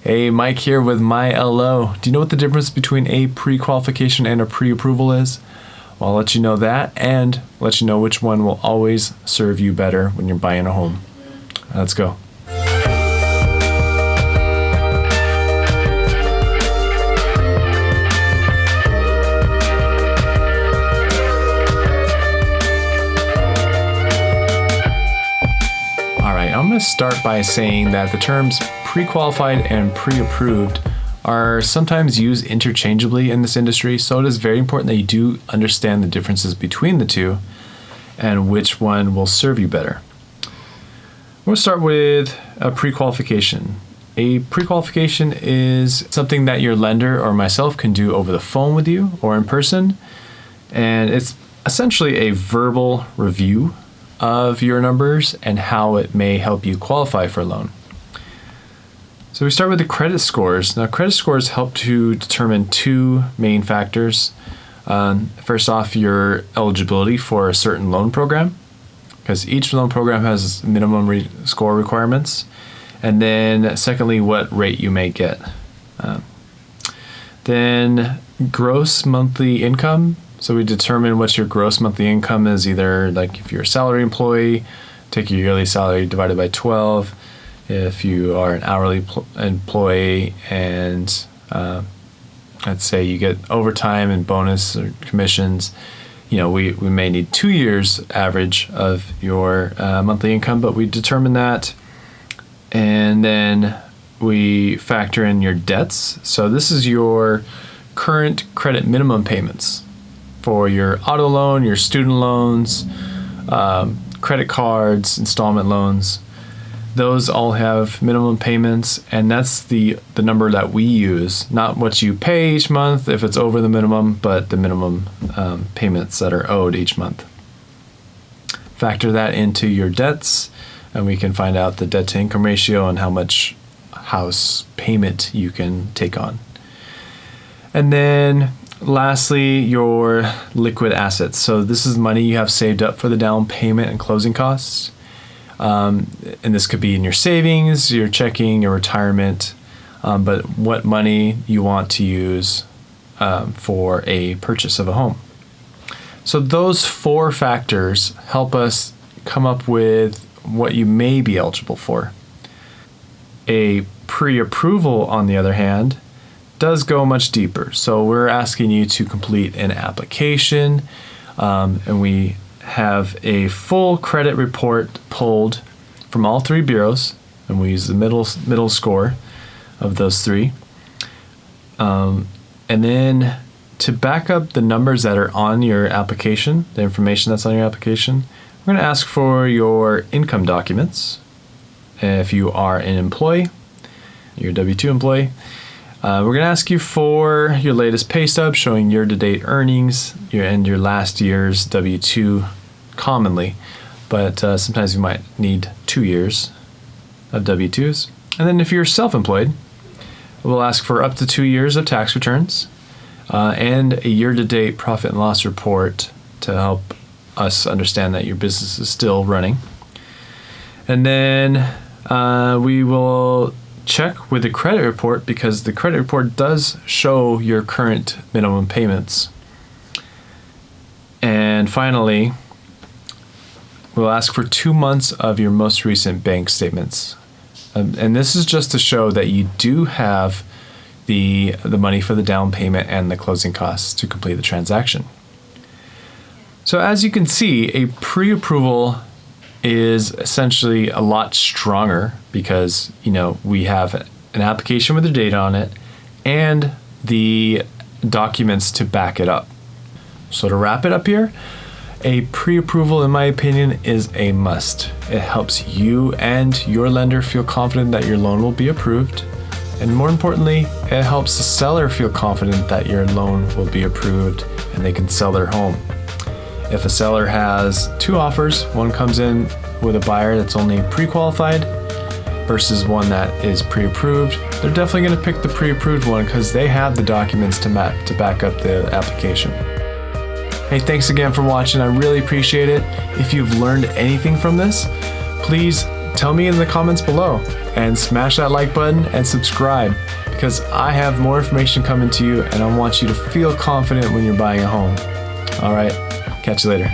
Hey, Mike here with MyLO. Do you know what the difference between a pre-qualification and a pre-approval is? Well, I'll let you know that and let you know which one will always serve you better when you're buying a home. Let's go. I'm going to start by saying that the terms pre-qualified and pre-approved are sometimes used interchangeably in this industry, so it is very important that you do understand the differences between the two and which one will serve you better. We'll start with a pre-qualification. A pre-qualification is something that your lender or myself can do over the phone with you or in person, and it's essentially a verbal review of your numbers and how it may help you qualify for a loan. So we start with the credit scores. Now, credit scores help to determine two main factors. First off, your eligibility for a certain loan program, because each loan program has minimum score requirements. And then secondly, what rate you may get. Then gross monthly income. So we determine what your gross monthly income is, either like if you're a salary employee, take your yearly salary divided by 12. If you are an hourly employee and let's say you get overtime and bonus or commissions, we may need 2 years average of your monthly income, but we determine that. And then we factor in your debts. So this is your current credit minimum payments for your auto loan, your student loans, credit cards, installment loans. Those all have minimum payments, and that's the number that we use, not what you pay each month if it's over the minimum, but the minimum payments that are owed each month. Factor that into your debts, and we can find out the debt to income ratio and how much house payment you can take on. And then lastly, your liquid assets. So this is money you have saved up for the down payment and closing costs. And this could be in your savings, your checking, your retirement, but what money you want to use for a purchase of a home. So those four factors help us come up with what you may be eligible for. A pre-approval, on the other hand, does go much deeper. So we're asking you to complete an application, and we have a full credit report pulled from all three bureaus, and we use the middle score of those three. And then to back up the numbers that are on your application, the information that's on your application, we're going to ask for your income documents. If you are an employee, you're a W-2 employee, we're going to ask you for your latest pay stub showing year-to-date earnings and your last year's W-2 commonly, but sometimes you might need 2 years of W-2s. And then if you're self-employed, we'll ask for up to 2 years of tax returns and a year-to-date profit and loss report to help us understand that your business is still running. And then we will check with the credit report, because the credit report does show your current minimum payments. And finally, we'll ask for 2 months of your most recent bank statements. And this is just to show that you do have the money for the down payment and the closing costs to complete the transaction. So as you can see, a pre-approval is essentially a lot stronger because, we have an application with the data on it and the documents to back it up. So to wrap it up here, a pre-approval, in my opinion, is a must. It helps you and your lender feel confident that your loan will be approved. And more importantly, it helps the seller feel confident that your loan will be approved and they can sell their home. If a seller has two offers, one comes in with a buyer that's only pre-qualified versus one that is pre-approved, they're definitely going to pick the pre-approved one because they have the documents to back up the application. Hey, thanks again for watching. I really appreciate it. If you've learned anything from this, please tell me in the comments below, and smash that like button and subscribe, because I have more information coming to you and I want you to feel confident when you're buying a home. All right, catch you later.